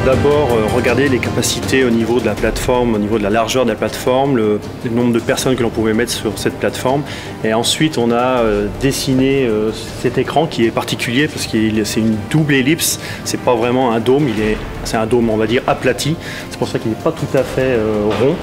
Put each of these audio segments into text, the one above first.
d'abord regardé les capacités au niveau de la plateforme, au niveau de la largeur de la plateforme, le nombre de personnes que l'on pouvait mettre sur cette plateforme. Et ensuite, on a dessiné cet écran qui est particulier parce que c'est une double ellipse. C'est pas vraiment un dôme, c'est un dôme, on va dire, aplati. C'est pour ça qu'il n'est pas tout à fait rond.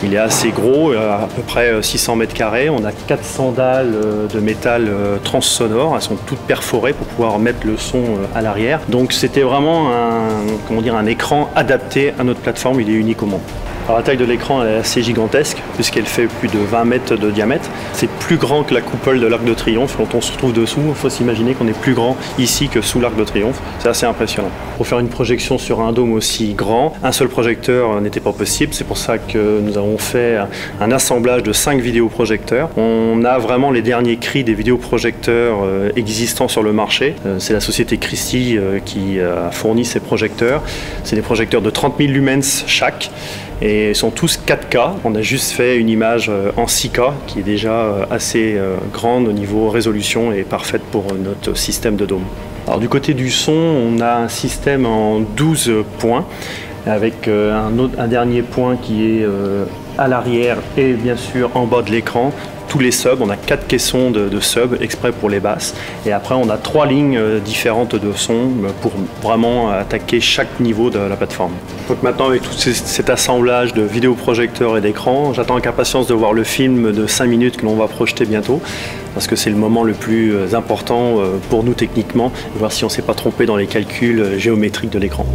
Il est assez gros, à peu près 600 mètres carrés. On a 400 dalles de métal transsonore. Elles sont toutes perforées pour pouvoir mettre le son à l'arrière. Donc c'était vraiment un écran adapté à notre plateforme. Il est unique au monde. Alors, la taille de l'écran est assez gigantesque puisqu'elle fait plus de 20 mètres de diamètre. C'est plus grand que la coupole de l'Arc de Triomphe. Quand on se retrouve dessous, il faut s'imaginer qu'on est plus grand ici que sous l'Arc de Triomphe. C'est assez impressionnant. Pour faire une projection sur un dôme aussi grand, un seul projecteur n'était pas possible. C'est pour ça que nous avons fait un assemblage de 5 vidéoprojecteurs. On a vraiment les derniers cris des vidéoprojecteurs existants sur le marché. C'est la société Christie qui a fourni ces projecteurs. C'est des projecteurs de 30 000 lumens chaque. Et ils sont tous 4K. On a juste fait une image en 6K qui est déjà assez grande au niveau résolution et parfaite pour notre système de dôme. Alors, du côté du son, on a un système en 12 points avec un dernier point qui est à l'arrière et bien sûr en bas de l'écran. Tous les subs, on a 4 caissons de subs exprès pour les basses et après on a 3 lignes différentes de son pour vraiment attaquer chaque niveau de la plateforme. Donc maintenant, avec tout cet assemblage de vidéoprojecteurs et d'écrans, j'attends avec impatience de voir le film de 5 minutes que l'on va projeter bientôt parce que c'est le moment le plus important pour nous techniquement, voir si on ne s'est pas trompé dans les calculs géométriques de l'écran.